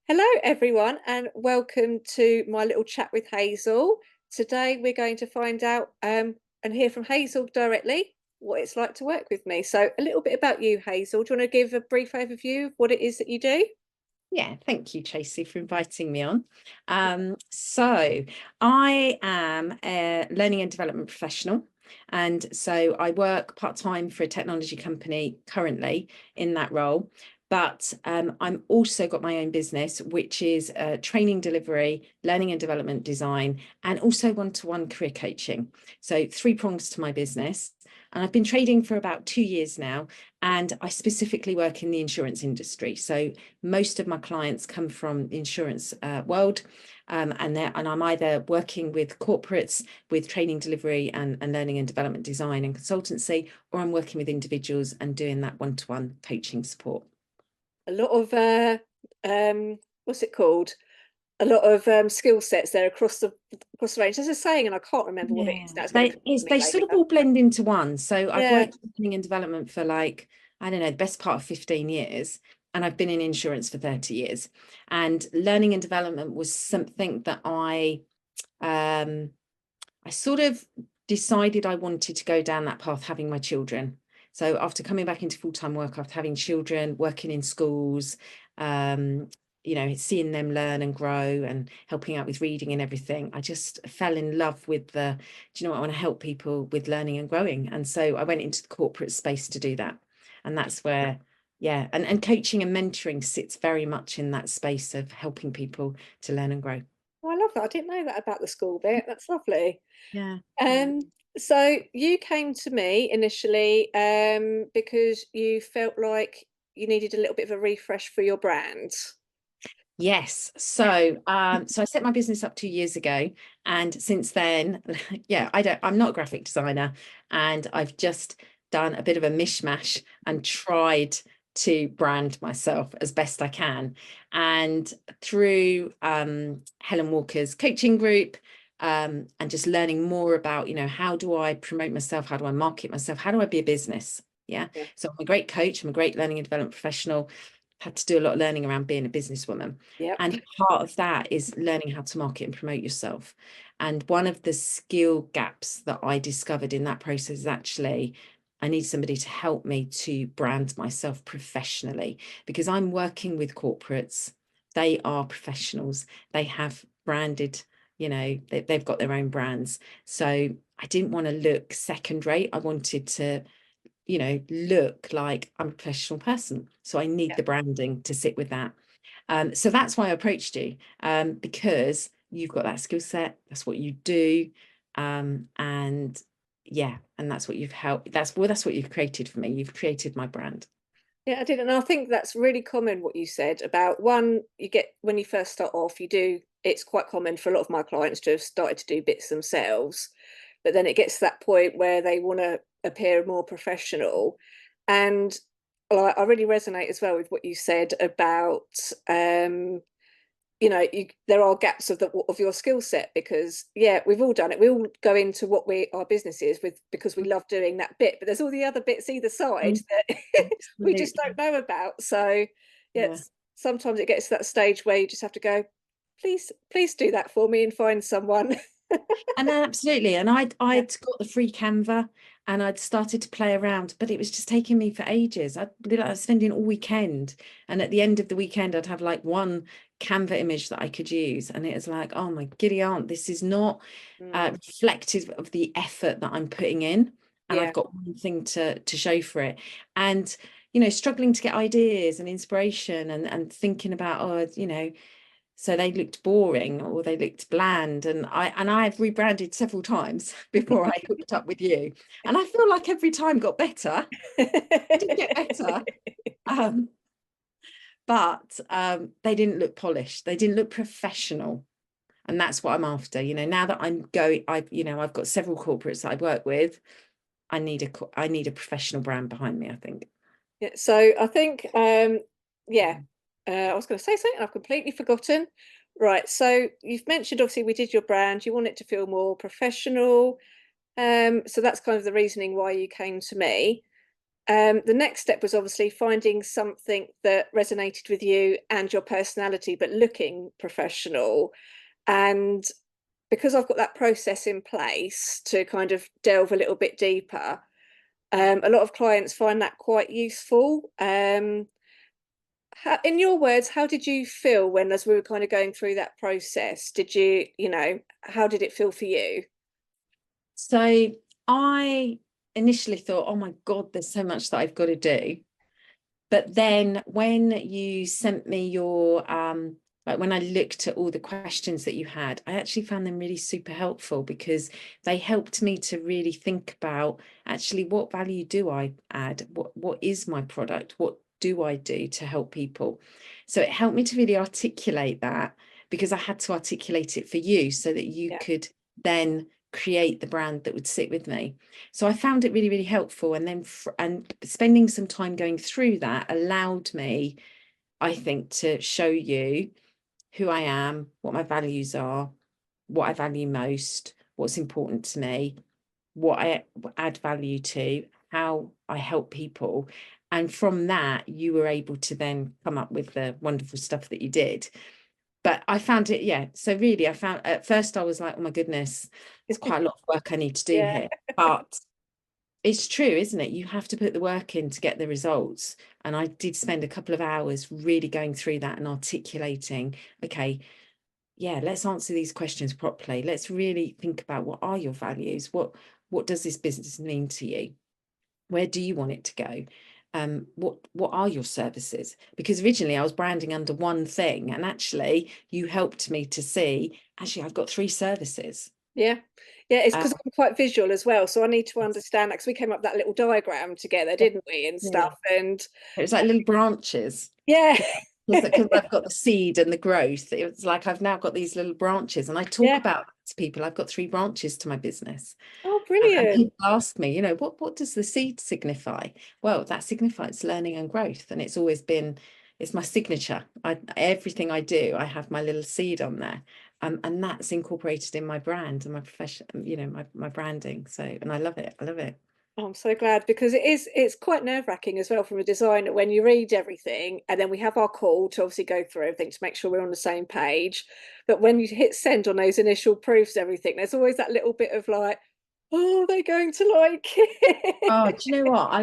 Hello, everyone, and welcome to my little chat with Hazel. Today, we're going to find out and hear from Hazel directly what it's like to work with me. So, a little bit about you, Hazel. Do you want to give a brief overview of what it is that you do? Yeah, thank you, Tracy, for inviting me on. So I am a learning and development professional. And so I work part-time for a technology company currently in that role. But I'm also got my own business, which is training delivery, learning and development design, and also one-to-one career coaching. So three prongs to my business. And I've been trading for about 2 years now, and I specifically work in the insurance industry. So most of my clients come from the insurance world, and I'm either working with corporates with training delivery and learning and development design and consultancy, or I'm working with individuals and doing that one-to-one coaching support. A lot of what's it called? A lot of skill sets there across the range. There's a saying, and I can't remember what it Yeah, is. Now it's going to come to me they later. sort of all blend into one. So I've Yeah. worked in learning and development for like, I don't know, the best part of 15 years. And I've been in insurance for 30 years. And learning and development was something that I sort of decided I wanted to go down that path having my children. So after coming back into full-time work, after having children, working in schools, um, seeing them learn and grow and helping out with reading and everything, I just fell in love with do you know what, I want to help people with learning and growing. And so I went into the corporate space to do that. And that's where, yeah, and coaching and mentoring sits very much in that space of helping people to learn and grow. Oh, I love that. I didn't know that about the school bit. That's lovely. Yeah. Yeah. Um, so you came to me initially because you felt like you needed a little bit of a refresh for your brand. Yes. So I set my business up 2 years ago, and since then, yeah, I'm not a graphic designer, and I've just done a bit of a mishmash and tried to brand myself as best I can. And through Helen Walker's coaching group, and just learning more about, how do I promote myself? How do I market myself? How do I be a business? Yeah. Yeah, So I'm a great coach, I'm a great learning and development professional, had to do a lot of learning around being a businesswoman. yeah, And part of that is learning how to market and promote yourself. And one of the skill gaps that I discovered in that process is actually I need somebody to help me to brand myself professionally, because I'm working with corporates. They are professionals. They have branded, they've got their own brands. So I didn't want to look second rate. I wanted to look like I'm a professional person. So I need yeah. the branding to sit with that. So that's why I approached you, because you've got that skill set. That's what you do. And yeah, and that's what you've helped. That's what you've created for me. You've created my brand. Yeah, I did. And I think that's really common what you said about one, you get when you first start off, it's quite common for a lot of my clients to have started to do bits themselves. But then it gets to that point where they want to appear more professional. And I really resonate as well with what you said about there are gaps of your skill set, because yeah, we've all done it. We all go into what our business is with because we love doing that bit, but there's all the other bits either side Mm, that we just absolutely. don't know about. So Yeah. yes, sometimes it gets to that stage where you just have to go, please do that for me and find someone. And absolutely. And I'd got the free Canva and I'd started to play around, but it was just taking me for ages. I'd be like spending all weekend. And at the end of the weekend, I'd have like one Canva image that I could use. And it was like, oh my giddy aunt, this is not Mm, reflective of the effort that I'm putting in. And I've yeah, got one thing to show for it. And, struggling to get ideas and inspiration and thinking about, so they looked boring or they looked bland. And I've rebranded several times before I hooked up with you. And I feel like every time got better. I did get better. Um, but they didn't look polished. They didn't look professional. And that's what I'm after. Now that I've got several corporates that I work with. I need a professional brand behind me, I think. yeah. So I think yeah, I was going to say something I've completely forgotten. Right. So you've mentioned obviously we did your brand. You want it to feel more professional. So that's kind of the reasoning why you came to me. the next step was obviously finding something that resonated with you and your personality, but looking professional. And because I've got that process in place to kind of delve a little bit deeper, a lot of clients find that quite useful. In your words, how did you feel when, as we were kind of going through that process, did you, how did it feel for you? So I initially thought, oh my God, there's so much that I've got to do. But then when you sent me your, like when I looked at all the questions that you had, I actually found them really super helpful, because they helped me to really think about actually what value do I add? What is my product? What do I do to help people? So it helped me to really articulate that, because I had to articulate it for you so that you Yeah. could then create the brand that would sit with me. So I found it really, really helpful. And then and spending some time going through that allowed me, I think, to show you who I am, what my values are, what I value most, what's important to me, what I add value to, how I help people. And from that, you were able to then come up with the wonderful stuff that you did. But I found it, yeah. So really, I found at first I was like, oh my goodness, it's quite a lot of work I need to do Yeah. here. But it's true, isn't it? You have to put the work in to get the results. And I did spend a couple of hours really going through that and articulating, okay, yeah, let's answer these questions properly. Let's really think about, what are your values? What does this business mean to you? Where do you want it to go? What are your services? Because originally I was branding under one thing, and actually you helped me to see, actually I've got 3 services. Yeah. Yeah, it's Uh, because I'm quite visual as well. So I need to understand that, because we came up with that little diagram together, yeah, didn't we? And yeah. stuff. And It was like little branches. yeah. Because I've got the seed and the growth, it's like I've now got these little branches, and I talk Yeah. about that to people. I've got 3 branches to my business. Oh, And brilliant. people ask me, what does the seed signify? Well, that signifies learning and growth. And it's always been, it's my signature. Everything I do, I have my little seed on there. And that's incorporated in my brand and my profession, my branding. So, and I love it. I love it. Oh, I'm so glad, because it's quite nerve-wracking as well from a designer when you read everything, and then we have our call to obviously go through everything to make sure we're on the same page. But when you hit send on those initial proofs, everything, there's always that little bit of like, oh, are they going to like it? Oh, do you know what? I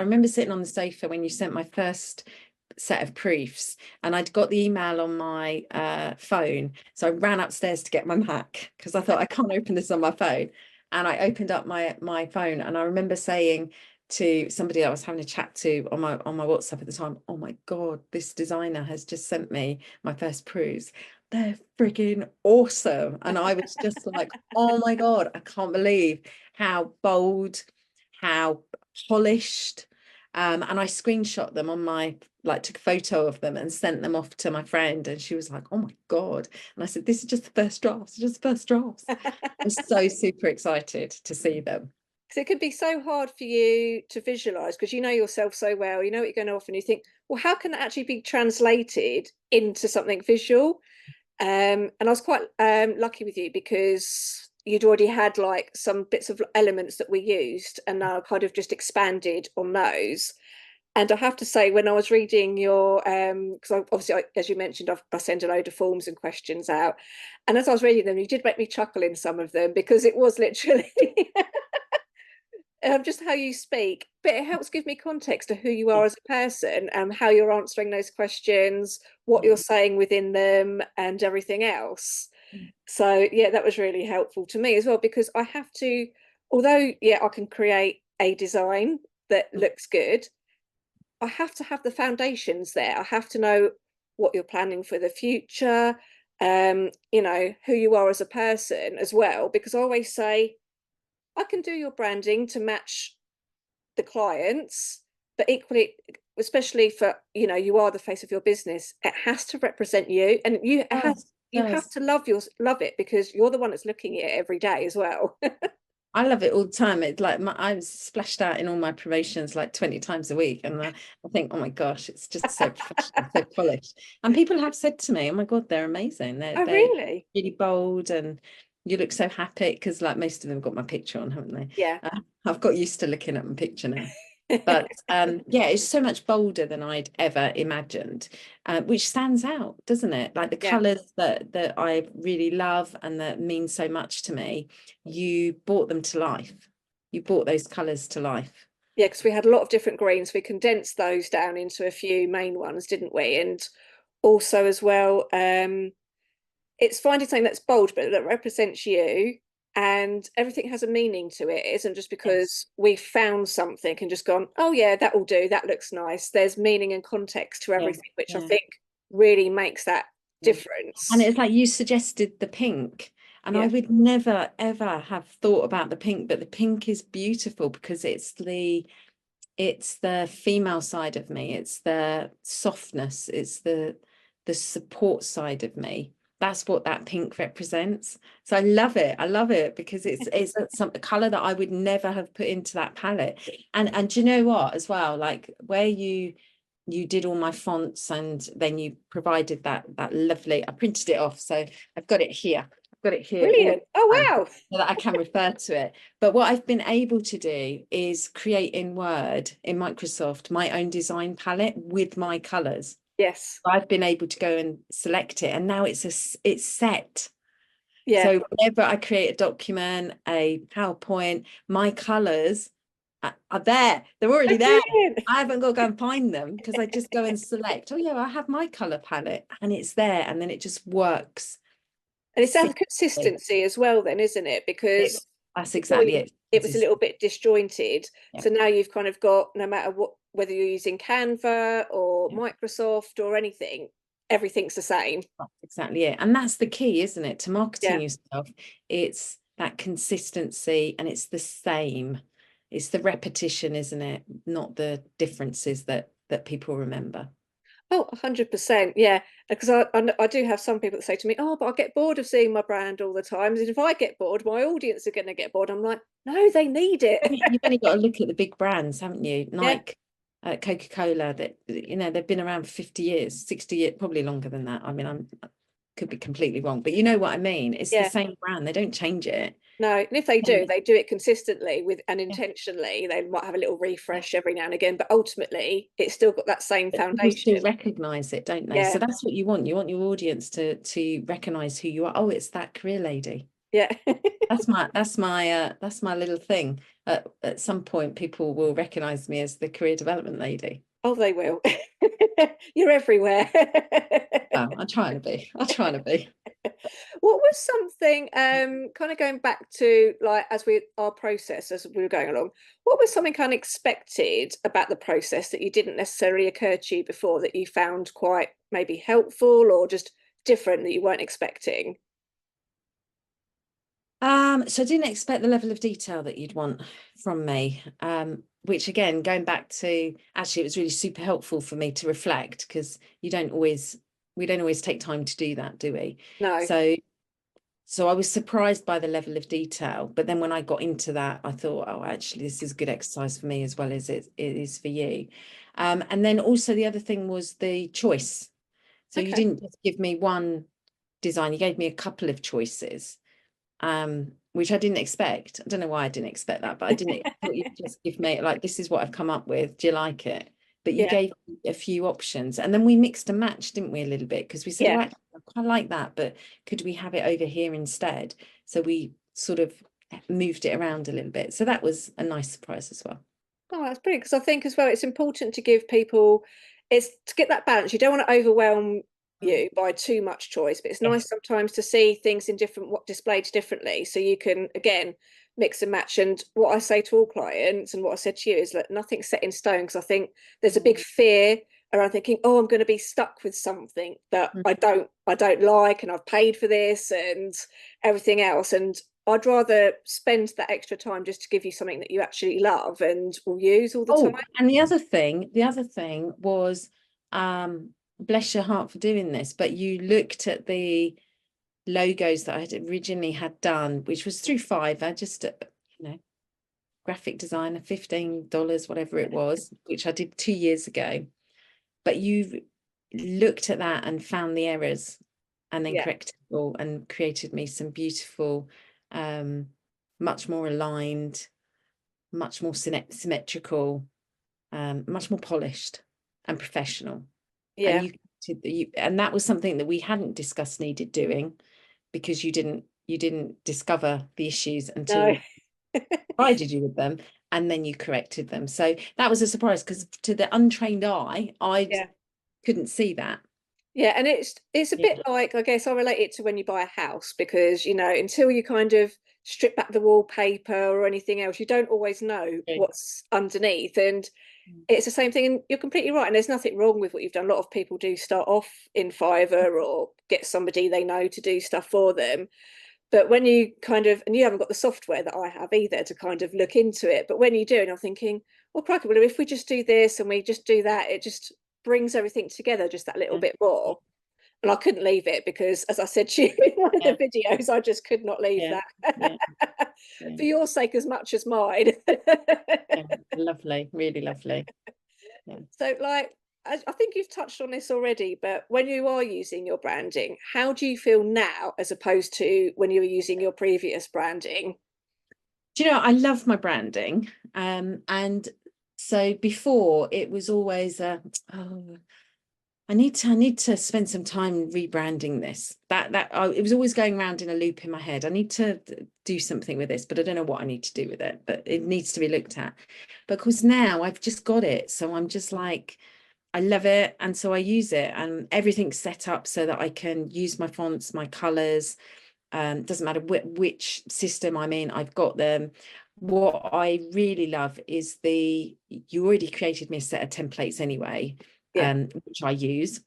remember sitting on the sofa when you sent my first set of proofs, and I'd got the email on my phone. So I ran upstairs to get my Mac, because I thought I can't open this on my phone. And I opened up my phone, and I remember saying to somebody I was having a chat to on my WhatsApp at the time, oh my God, this designer has just sent me my first proofs. They're freaking awesome. And I was just like, oh my God, I can't believe how bold, how polished. And I screenshot them on took a photo of them and sent them off to my friend. And she was like, oh my God. And I said, this is just the first drafts, just the first drafts. I'm so super excited to see them. Because it can be so hard for you to visualize, because you know yourself so well, you know what you're going to offer, and you think, well, how can that actually be translated into something visual? And I was quite lucky with you, because you'd already had like some bits of elements that we used, and I kind of just expanded on those. And I have to say, when I was reading your, because obviously, as you mentioned, I send a load of forms and questions out, and as I was reading them, you did make me chuckle in some of them, because it was literally just how you speak, but it helps give me context to who you are as a person, and how you're answering those questions, what you're saying within them, and everything else. So yeah, that was really helpful to me as well, because I have to, although yeah, I can create a design that looks good, I have to have the foundations there. I have to know what you're planning for the future, who you are as a person as well, because I always say I can do your branding to match the clients, but equally, especially for, you are the face of your business, it has to represent you, and you have Does. to love it, because you're the one that's looking at it every day as well. I love it all the time. It's like I was splashed out in all my promotions like 20 times a week. And I think, oh my gosh, it's just so professional, so polished. And people have said to me, oh my God, they're amazing. Oh, They're really? really bold, and You look so happy because like most of them got my picture on, haven't they? Yeah. I've got used to looking at my picture now. But yeah, it's so much bolder than I'd ever imagined, which stands out, doesn't it? Like the Yeah. colours that I really love and that mean so much to me, you brought them to life. You brought those colours to life. Yeah, because we had a lot of different greens. We condensed those down into a few main ones, didn't we? And also as well, it's finding something that's bold but that represents you, and everything has a meaning to it. It isn't just Yes. because we found something and just gone, oh yeah, that will do, that looks nice. There's meaning and context to Yeah. everything, which I Yeah. think really makes that Yeah. And difference. it's like you suggested the pink, and I Yeah. would never ever have thought about the pink, but the pink is beautiful because it's the female side of me, it's the softness, it's the support side of me. That's what that pink represents. So I love it. I love it because it's some color that I would never have put into that palette. And do you know what as well? Like where you did all my fonts and then you provided that lovely, I printed it off, so I've got it here. I've got it here all Brilliant. Oh the time wow. so that I can refer to it. But what I've been able to do is create in Word, in Microsoft, my own design palette with my colors. Yes. I've been able to go and select it, and now it's set. Yeah. So whenever I create a document, a PowerPoint, my colors are there. They're Oh, already there. brilliant. I haven't got to go and find them because I just go and select. Oh yeah, I have my color palette, and it's there, and then it just works And it's that seamlessly. consistency as well then, isn't it? Because That's before exactly it. it was a little bit disjointed. Yeah, So now you've kind of got, no matter what, whether you're using Canva or yeah, Microsoft or anything, everything's the same. that's exactly it. And that's the key, isn't it? To marketing Yeah. yourself, it's that consistency and it's the same. It's the repetition, isn't it? Not the differences that people remember. Oh, 100%. Yeah. Because I do have some people that say to me, oh, but I get bored of seeing my brand all the time. And if I get bored, my audience are going to get bored. I'm like, no, they need it. You've only got to look at the big brands, haven't you? Yeah. Nike, Coca-Cola, that they've been around for 50 years, 60 years, probably longer than that. I mean, I could be completely wrong, but you know what I mean? It's the Yeah. same brand. They don't change it. No, and if they do, And they do it consistently with and yeah, intentionally. They might have a little yeah. refresh every now and again, but ultimately it's still got that same But people still foundation. recognize it, don't they? So Yeah, that's what you want. You want your audience to recognize who you are. Oh, it's that career lady. yeah. That's my little thing. At some point, people will recognize me as the career development lady. Oh, they will. You're everywhere. Oh, I'm trying to be. I'm trying to be. What was something, kind of going back to like as we our process as we were going along, what was something unexpected about the process that you didn't necessarily occur to you before that you found quite maybe helpful or just different that you weren't expecting? So I didn't expect the level of detail that you'd want from me. Which again, going back to actually, it was really super helpful for me to reflect because we don't always take time to do that, do we? No. So I was surprised by the level of detail, but then when I got into that, I thought, oh, actually, this is a good exercise for me as well as it is for you. And then also the other thing was the choice. So you Okay. didn't just give me one design, you gave me a couple of choices, which I didn't expect. I don't know why I didn't expect that, but I didn't I thought you'd just give me like, this is what I've come up with. Do you like it? But you Yeah. gave me a few options, and then we mixed and matched, didn't we, a little bit? Because we said, oh, Yeah. actually, I quite like that, but could we have it over here instead? So we sort of moved it around a little bit. So that was a nice surprise as well. Oh, that's brilliant. Because I think as well, it's important to give people, it's to get that balance. You don't want to overwhelm Mm. you by too much choice, but it's Yes. nice sometimes to see things in different, what displayed differently. So you can, again, mix and match. And what I say to all clients and what I said to you is that nothing's set in stone. Because I think there's a big fear around thinking, oh, I'm going to be stuck with something that Mm. I don't like, and I've paid for this and everything else. And I'd rather spend that extra time just to give you something that you actually love and will use all the time. Oh, and the other thing was, bless your heart for doing this, but you looked at the logos that I had originally had done, which was through Fiverr, just graphic designer, $15, whatever it was, which I did 2 years ago. But you've looked at that and found the errors and then Yeah. corrected it all and created me some beautiful, much more aligned, much more symmetrical, much more polished and professional. And Yeah. and that was something that we hadn't discussed needed doing, because you didn't discover the issues No. until I provided you with them, and then you corrected them. So that was a surprise, because to the untrained eye, I Yeah. couldn't see that. Yeah, and it's a Yeah. bit like, I guess I relate it to when you buy a house, because until you kind of strip back the wallpaper or anything else, you don't always know Okay. what's underneath. And it's the same thing, and you're completely right. And there's nothing wrong with what you've done. A lot of people do start off in Fiverr or get somebody they know to do stuff for them. But when you kind of, and you haven't got the software that I have either to kind of look into it, but when you do, and I'm thinking, well, crikey, well, if we just do this and we just do that, it just brings everything together just that little Yeah. bit more. And I couldn't leave it because, as I said to you in one of the Yeah. videos, I just could not leave Yeah. Yeah. that Yeah. for your sake as much as mine. Yeah. Lovely, really lovely. Yeah. So, like, I think you've touched on this already, but when you are using your branding, how do you feel now as opposed to when you were using your previous branding? Do you know, I love my branding. And so before, it was always oh, I need to spend some time rebranding this. It was always going around in a loop in my head. I need to do something with this, but I don't know what I need to do with it. But it needs to be looked at. Because now I've just got it, so I'm just like, I love it, and so I use it, and everything's set up so that I can use my fonts, my colors. Doesn't matter which system I'm in, I've got them. What I really love is you already created me a set of templates anyway, Yeah. which I use,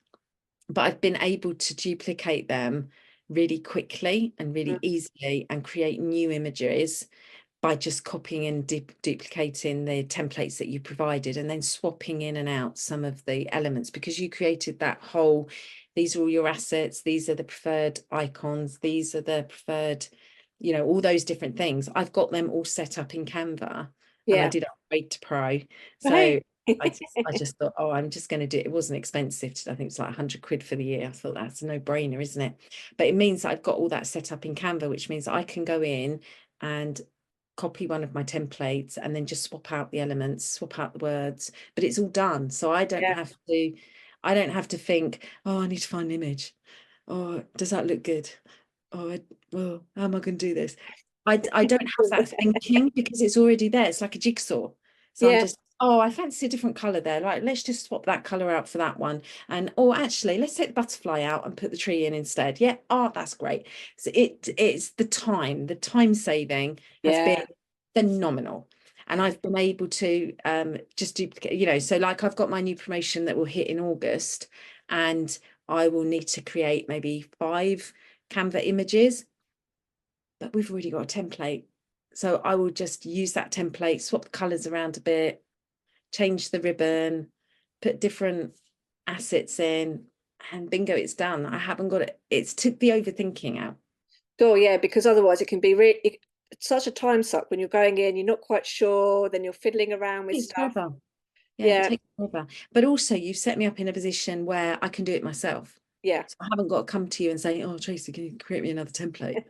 but I've been able to duplicate them really quickly and Mm. really easily and create new images by just copying and duplicating the templates that you provided, and then swapping in and out some of the elements, because you created that whole, these are all your assets, these are the preferred icons, these are the preferred, all those different things. I've got them all set up in Canva, and I Yeah. did upgrade to Pro. So Right. I just thought, oh, I'm just going to do it. It wasn't expensive. I think it's like 100 quid for the year. I thought that's a no-brainer, isn't it? But it means that I've got all that set up in Canva, which means I can go in and copy one of my templates and then just swap out the elements, swap out the words, but it's all done. So Yeah. I don't have to think, oh, I need to find an image. Oh, does that look good? Oh, well, how am I going to do this? I don't have that thinking, because it's already there. It's like a jigsaw. So I'm Yeah. just, oh, I fancy a different color there. Like, let's just swap that color out for that one. And, or actually, let's take the butterfly out and put the tree in instead. Yeah. Oh, that's great. So it's the time saving has Yeah. been phenomenal. And I've been able to just duplicate, so like I've got my new promotion that will hit in August, and I will need to create maybe 5 Canva images, but we've already got a template. So I will just use that template, swap the colors around a bit, change the ribbon, put different assets in, and bingo, it's done. I haven't got it. It's took the overthinking out. Oh, yeah, because otherwise it can be really such a time suck when you're going in, you're not quite sure, then you're fiddling around with It's stuff. forever. Yeah, it Yeah. takes forever. But also, you've set me up in a position where I can do it myself. Yeah. So I haven't got to come to you and say, oh, Tracy, can you create me another template?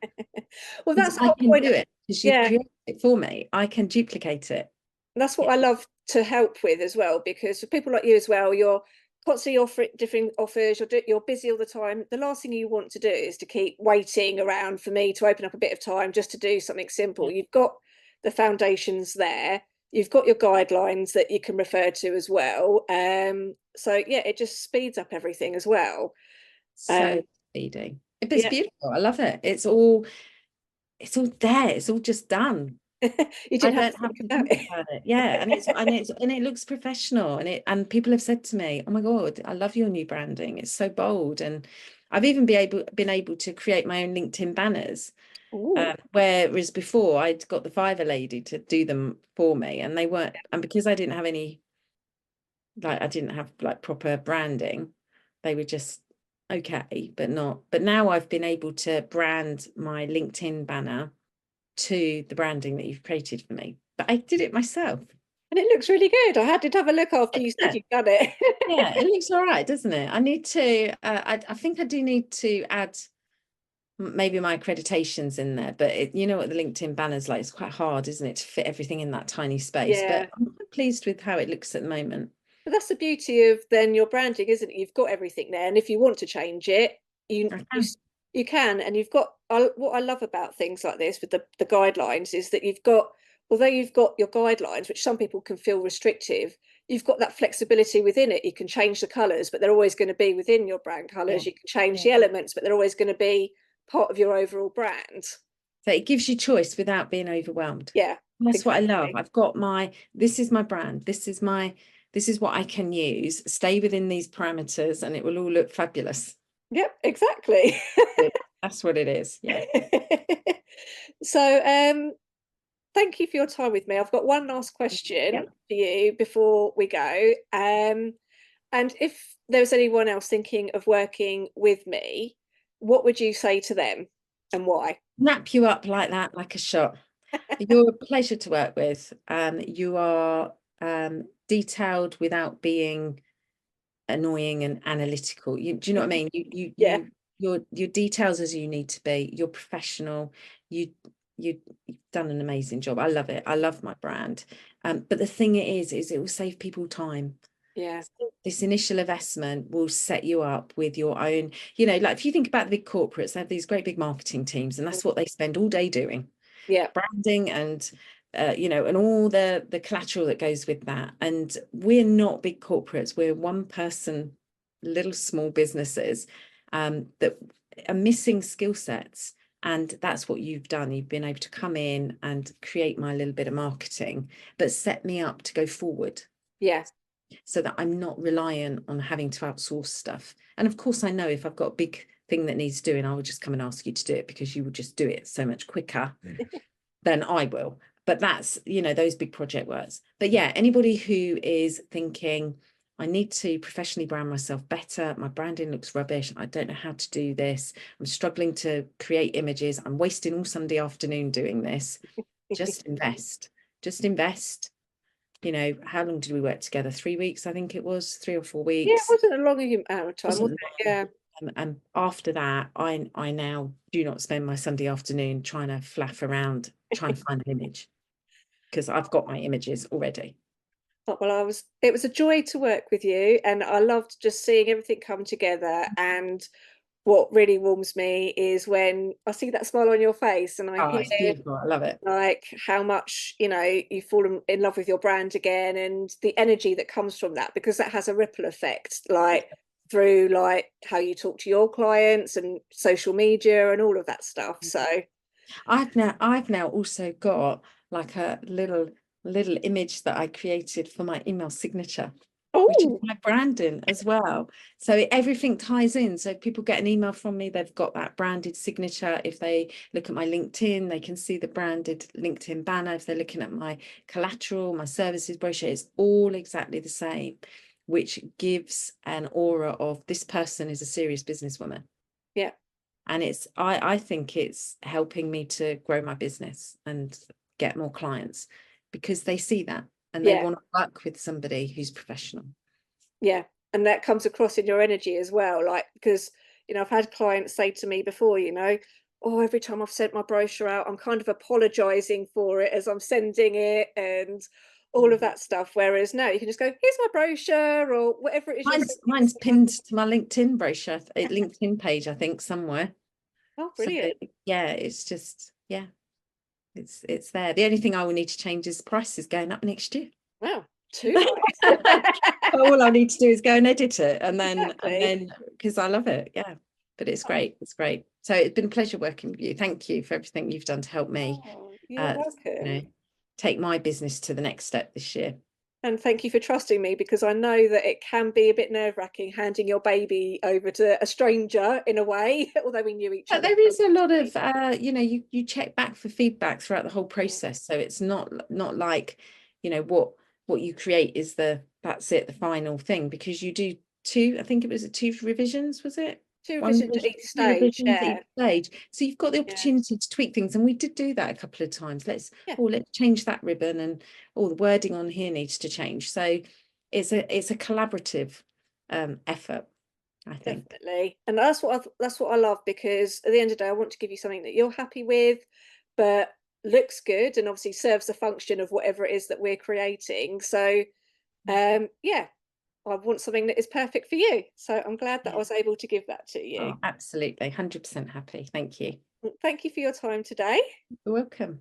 Well, Because that's the I whole can point. do it, because you've Yeah. created it for me. I can duplicate it. That's what Yeah. I love to help with as well, because for people like you as well, you're constantly offering different offers, you're busy all the time. The last thing you want to do is to keep waiting around for me to open up a bit of time just to do something simple. Yeah. You've got the foundations there, you've got your guidelines that you can refer to as well. So yeah, it just speeds up everything as well. Um, So speedy. But it's yeah. beautiful. I love it. It's all there. It's all just done. You I didn't have to don't have think to about think it. about it. Yeah. And it looks professional. And people have said to me, oh my God, I love your new branding. It's so bold. And I've even been able to create my own LinkedIn banners. Ooh. Whereas before I'd got the Fiverr lady to do them for me, and they weren't, and because I didn't have like proper branding, they were just okay, but not. But now I've been able to brand my LinkedIn banner to the branding that you've created for me. But I did it myself. And it looks really good. I had to have a look after you said Yeah, you'd done it. yeah, it looks all right, doesn't it? I need to, I think I do need to add maybe my accreditations in there, but you know what the LinkedIn banner's like, it's quite hard, isn't it, to fit everything in that tiny space, but Yeah. I'm quite pleased with how it looks at the moment. But that's the beauty of then your branding, isn't it? You've got everything there, and if you want to change it, you I you can. you can. And you've got what I love about things like this with the guidelines is that you've got, although you've got your guidelines, which some people can feel restrictive, you've got that flexibility within it. You can change the colours, but they're always going to be within your brand Yeah, colours. You can change yeah. the elements, but they're always going to be part of your overall brand. So it gives you choice without being overwhelmed. Yeah, That's what I love. exactly. I've got this is my brand. This is what I can use. Stay within these parameters and it will all look fabulous. Yep, exactly. That's what it is. Yeah. So, thank you for your time with me. I've got one last question Yep. for you before we go. And if there's anyone else thinking of working with me, what would you say to them and why? Wrap you up like that, like a shot. You're a pleasure to work with. You are detailed without being annoying and analytical. Do you know what I mean? Yeah, Your details as you need to be. You're professional. You've done an amazing job. I love it. I love my brand. But the thing is it will save people time. yeah, This initial investment will set you up with your own, you know, like if you think about the big corporates, they have these great big marketing teams, and that's what they spend all day doing, yeah, branding and you know, and all the collateral that goes with that. And we're not big corporates. We're one person, little small businesses that are missing skill sets. And that's what you've done. You've been able to come in and create my little bit of marketing, but set me up to go forward yeah, so that I'm not reliant on having to outsource stuff. And of course, I know if I've got a big thing that needs doing, I will just come and ask you to do it because you will just do it so much quicker than I will. But that's, you know, those big project works. But yeah, anybody who is thinking, I need to professionally brand myself better. My branding looks rubbish. I don't know how to do this. I'm struggling to create images. I'm wasting all Sunday afternoon doing this. Just invest. Just invest. You know, how long did we work together? 3 weeks, I think it was, 3 or 4 yeah. It weeks. wasn't a long amount of time, was Wasn't it? long. Yeah. And after that, I now do not spend my Sunday afternoon trying to flaff around trying to find an image because I've got my images already. Oh, well, it was a joy to work with you, and I loved just seeing everything come together. And what really warms me is when I see that smile on your face and I Oh, hear it's beautiful. I love it. like how much, you've fallen in love with your brand again and the energy that comes from that, because that has a ripple effect, like through like how you talk to your clients and social media and all of that stuff. So, I've now also got like a little image that I created for my email signature, which is oh, my branding as well. So everything ties in. So if people get an email from me, they've got that branded signature. If they look at my LinkedIn, they can see the branded LinkedIn banner. If they're looking at my collateral, my services brochure, it's all exactly the same, which gives an aura of this person is a serious businesswoman. yeah, And I think it's helping me to grow my business and get more clients because they see that and they yeah, want to work with somebody who's professional. yeah. And that comes across in your energy as well. Like, because, I've had clients say to me before, oh, every time I've sent my brochure out, I'm kind of apologizing for it as I'm sending it and all of that stuff. Whereas now you can just go, here's my brochure or whatever it is you're sending Mine's someone. pinned to my LinkedIn brochure, LinkedIn page, I think, somewhere. Oh, So brilliant. yeah, it's just, yeah, it's there. The only thing I will need to change is prices going up next year. Wow, too nice. All I need to do is go and edit it and Exactly. then because I love it. Yeah. But it's great. It's great. So it's been a pleasure working with you. Thank you for everything you've done to help me Oh, you're uh you welcome. know take my business to the next step this year. And thank you for trusting me, because I know that it can be a bit nerve-wracking handing your baby over to a stranger in a way, although we knew each But other. there is a lot of you check back for feedback throughout the whole process. So it's not like, what you create is that's it, the final thing, because you do two, I think it was two revisions, was it? Two One revisions at revision, each two stage. revisions Yeah, each stage. So you've got the yeah, opportunity to tweak things, and we did do that a couple of times. yeah, Let's change that ribbon, and all the wording on here needs to change. So it's a collaborative effort, I think. definitely. And that's what I love, because at the end of the day, I want to give you something that you're happy with, but looks good and obviously serves the function of whatever it is that we're creating. So yeah, I want something that is perfect for you. So I'm glad that I Yeah. was able to give that to you. Oh, absolutely. 100% happy. Thank you. Thank you for your time today. You're welcome.